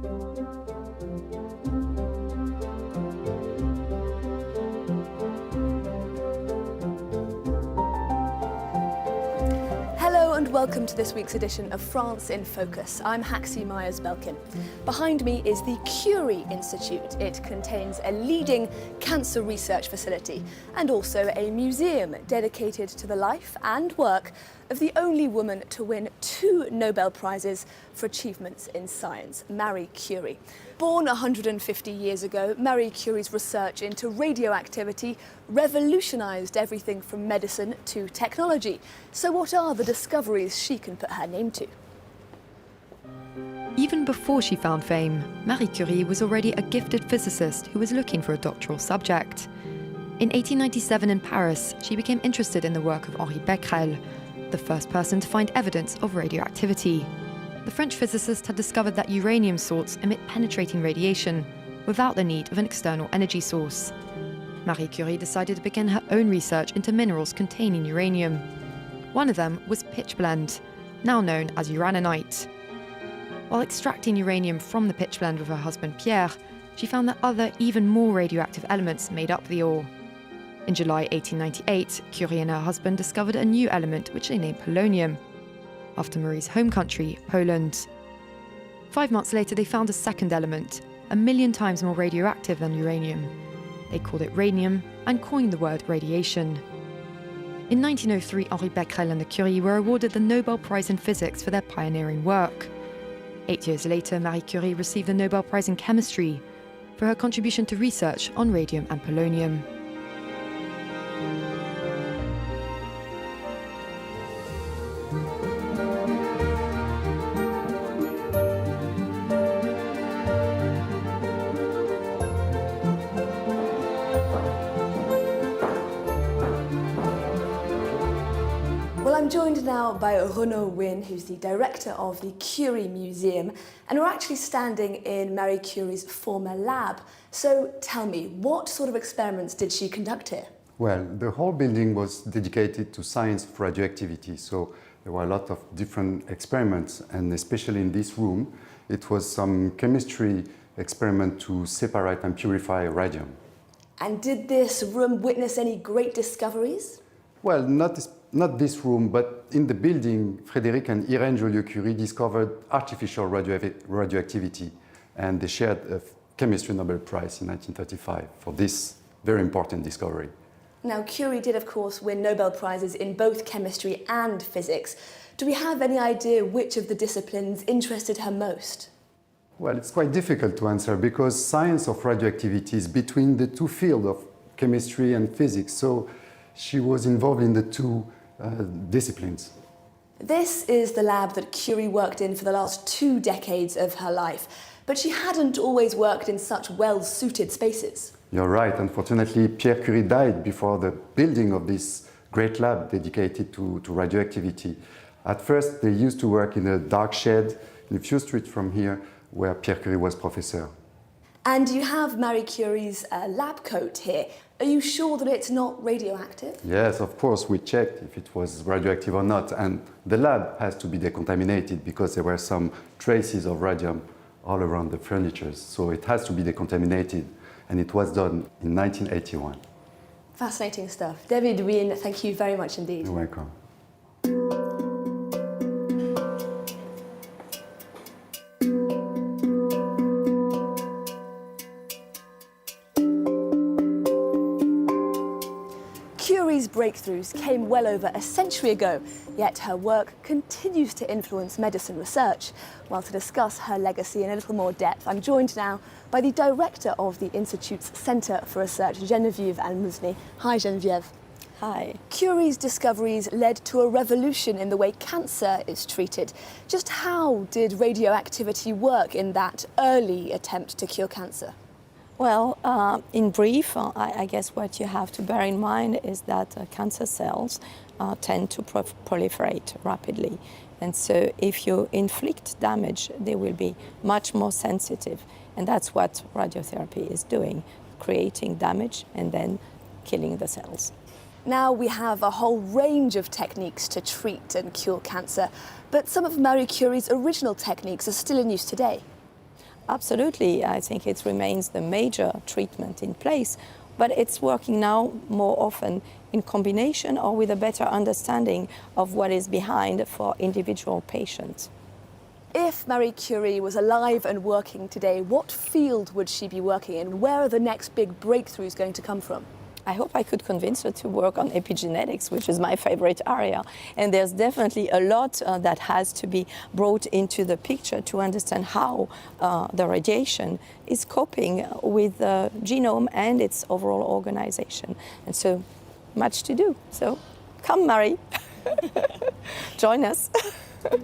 Hello and welcome to this week's edition of France in Focus. I'm Haxie Myers-Belkin. Behind me is the Curie Institute. It contains a leading cancer research facility and also a museum dedicated to the life and work of the only woman to win 2 Nobel Prizes for achievements in science, Marie Curie. Born 150 years ago, Marie Curie's research into radioactivity revolutionised everything from medicine to technology. So what are the discoveries she can put her name to? Even before she found fame, Marie Curie was already a gifted physicist who was looking for a doctoral subject. In 1897 in Paris, she became interested in the work of Henri Becquerel, the first person to find evidence of radioactivity. The French physicist had discovered that uranium salts emit penetrating radiation without the need of an external energy source. Marie Curie decided to begin her own research into minerals containing uranium. One of them was pitchblende, now known as uraninite. While extracting uranium from the pitchblende with her husband Pierre, she found that other, even more radioactive elements made up the ore. In July 1898, Curie and her husband discovered a new element which they named polonium, after Marie's home country, Poland. 5 months later, they found a second element, 1,000,000 times more radioactive than uranium. They called it radium and coined the word radiation. In 1903, Henri Becquerel and the Curie were awarded the Nobel Prize in Physics for their pioneering work. 8 years later, Marie Curie received the Nobel Prize in Chemistry for her contribution to research on radium and polonium. Well, I'm joined now by Renaud Wynne, who's the director of the Curie Museum, and we're actually standing in Marie Curie's former lab. So tell me, what sort of experiments did she conduct here? Well, the whole building was dedicated to science of radioactivity, so there were a lot of different experiments, and especially in this room, it was some chemistry experiment to separate and purify radium. And did this room witness any great discoveries? Well, not this room, but in the building, Frédéric and Irène Joliot-Curie discovered artificial radioactivity, and they shared a chemistry Nobel Prize in 1935 for this very important discovery. Now, Curie did, of course, win Nobel Prizes in both chemistry and physics. Do we have any idea which of the disciplines interested her most? Well, it's quite difficult to answer because science of radioactivity is between the two fields of chemistry and physics, so she was involved in the two disciplines. This is the lab that Curie worked in for the last 2 decades of her life, but she hadn't always worked in such well-suited spaces. You're right. Unfortunately, Pierre Curie died before the building of this great lab dedicated to radioactivity. At first, they used to work in a dark shed in a few streets from here, where Pierre Curie was professor. And you have Marie Curie's lab coat here. Are you sure that it's not radioactive? Yes, of course, we checked if it was radioactive or not, and the lab has to be decontaminated because there were some traces of radium all around the furniture, so it has to be decontaminated, and it was done in 1981. Fascinating stuff. David Wynne, thank you very much indeed. You're welcome. Curie's breakthroughs came well over a century ago, yet her work continues to influence medicine research. Well, to discuss her legacy in a little more depth, I'm joined now by the director of the Institute's Centre for Research, Geneviève Almusny. Hi, Geneviève. Hi. Curie's discoveries led to a revolution in the way cancer is treated. Just how did radioactivity work in that early attempt to cure cancer? Well, in brief, I guess what you have to bear in mind is that cancer cells tend to proliferate rapidly. And so if you inflict damage, they will be much more sensitive. And that's what radiotherapy is doing, creating damage and then killing the cells. Now we have a whole range of techniques to treat and cure cancer, but some of Marie Curie's original techniques are still in use today. absolutely. I think it remains the major treatment in place, but it's working now more often in combination or with a better understanding of what is behind for individual patients. If Marie Curie was alive and working today, what field would she be working in? Where are the next big breakthroughs going to come from? I hope I could convince her to work on epigenetics, which is my favorite area. And there's definitely a lot that has to be brought into the picture to understand how the radiation is coping with the genome and its overall organization. And so much to do. So come, Marie, join us.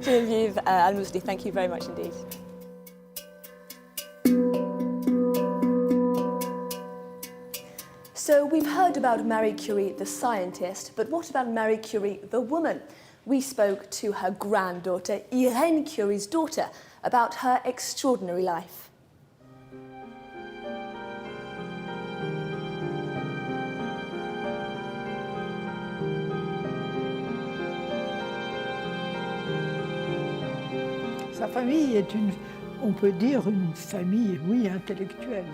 Geneviève Al-Mousli, thank you very much indeed. So we've heard about Marie Curie, the scientist, but what about Marie Curie, the woman? We spoke to her granddaughter, Irène Curie's daughter, about her extraordinary life. Sa famille est on peut dire, une famille, oui, intellectuelle.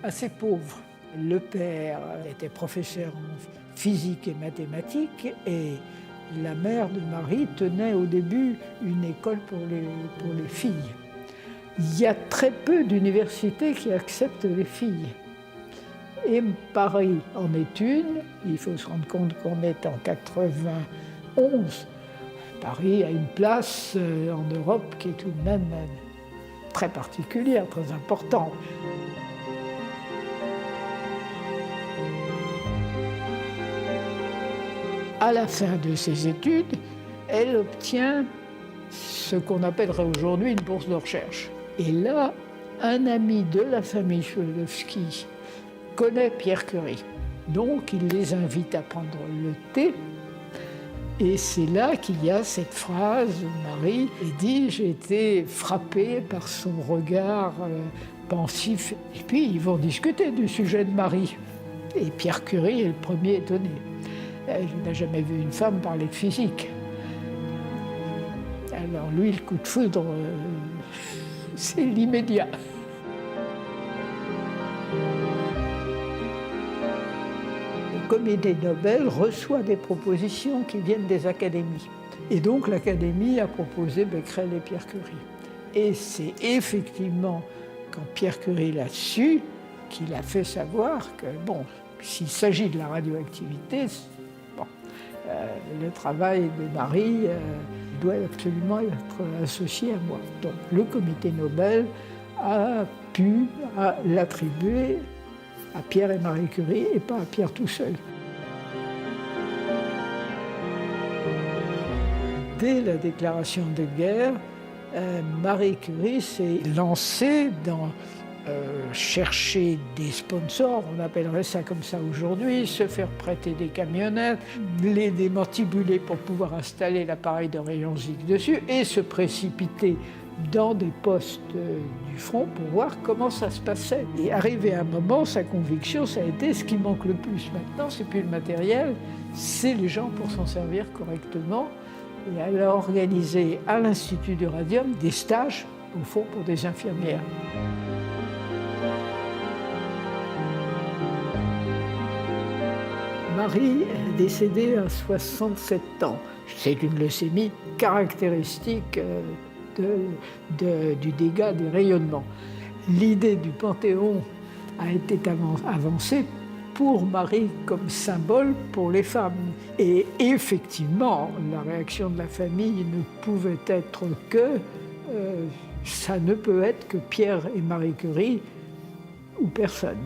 Assez pauvre. Le père était professeur en physique et mathématiques et la mère de Marie tenait au début une école pour les filles. Il y a très peu d'universités qui acceptent les filles. Et Paris en est une. Il faut se rendre compte qu'on est en 91. Paris a une place en Europe qui est tout de même très particulière, très importante. À la fin de ses études, elle obtient ce qu'on appellerait aujourd'hui une bourse de recherche. Et là, un ami de la famille Szydłowski connaît Pierre Curie. Donc, il les invite à prendre le thé. Et c'est là qu'il y a cette phrase, Marie dit « J'ai été frappée par son regard pensif ». Et puis, ils vont discuter du sujet de Marie. Et Pierre Curie est le premier étonné. Il n'a jamais vu une femme parler de physique. Alors lui, le coup de foudre, c'est l'immédiat. Le comité Nobel reçoit des propositions qui viennent des académies. Et donc l'académie a proposé Becquerel et Pierre Curie. Et c'est effectivement quand Pierre Curie l'a su qu'il a fait savoir que, bon, s'il s'agit de la radioactivité, le travail de Marie doit absolument être associé à moi. Donc le comité Nobel a pu l'attribuer à Pierre et Marie Curie et pas à Pierre tout seul. Dès la déclaration de guerre, Marie Curie s'est lancée dans chercher des sponsors, on appellerait ça comme ça aujourd'hui, se faire prêter des camionnettes, les démantibuler pour pouvoir installer l'appareil de rayons X dessus et se précipiter dans des postes du front pour voir comment ça se passait. Et arrivé à un moment, sa conviction, ça a été ce qui manque le plus maintenant, c'est plus le matériel, c'est les gens pour s'en servir correctement. Et elle a organisé à l'Institut du Radium des stages, au fond, pour des infirmières. Marie est décédée à 67 ans. C'est une leucémie caractéristique du dégât des rayonnements. L'idée du Panthéon a été avancée pour Marie comme symbole pour les femmes. Et effectivement, la réaction de la famille ne pouvait être que ça ne peut être que Pierre et Marie Curie ou personne.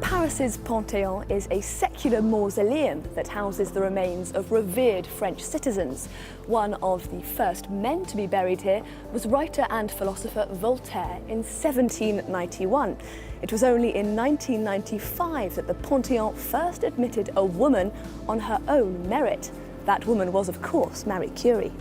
Paris's Pantheon is a secular mausoleum that houses the remains of revered French citizens. One of the first men to be buried here was writer and philosopher Voltaire in 1791. It was only in 1995 that the Pantheon first admitted a woman on her own merit. That woman was, of course, Marie Curie.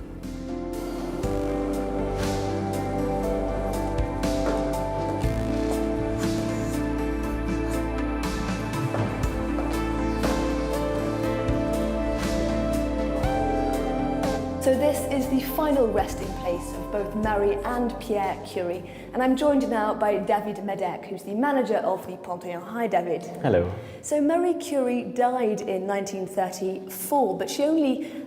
So this is the final resting place of both Marie and Pierre Curie, and I'm joined now by David Medek, who's the manager of the Pantheon. Hi, David. Hello. So Marie Curie died in 1934, but she only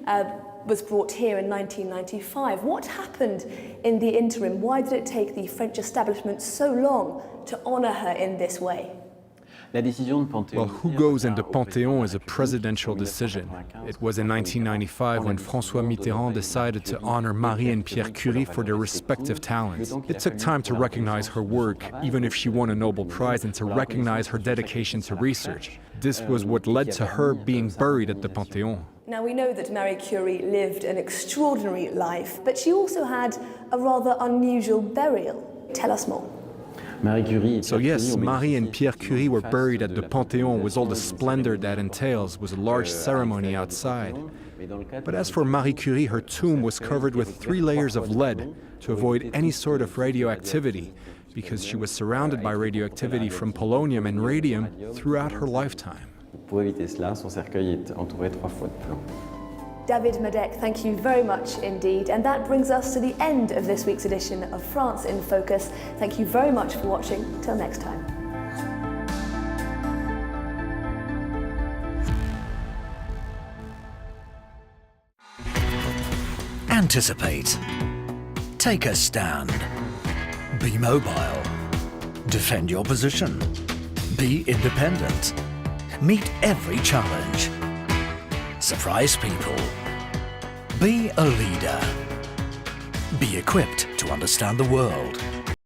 was brought here in 1995. What happened in the interim? Why did it take the French establishment so long to honour her in this way? Well, who goes in the Pantheon is a presidential decision. It was in 1995 when François Mitterrand decided to honor Marie and Pierre Curie for their respective talents. It took time to recognize her work, even if she won a Nobel Prize, and to recognize her dedication to research. This was what led to her being buried at the Pantheon. Now, we know that Marie Curie lived an extraordinary life, but she also had a rather unusual burial. Tell us more. So yes, Marie and Pierre Curie were buried at the Pantheon with all the splendor that entails, with a large ceremony outside. But as for Marie Curie, her tomb was covered with 3 layers of lead to avoid any sort of radioactivity, because she was surrounded by radioactivity from polonium and radium throughout her lifetime. David Medek, thank you very much indeed. And that brings us to the end of this week's edition of France in Focus. Thank you very much for watching. Till next time. Anticipate. Take a stand. Be mobile. Defend your position. Be independent. Meet every challenge. Surprise people. Be a leader. Be equipped to understand the world.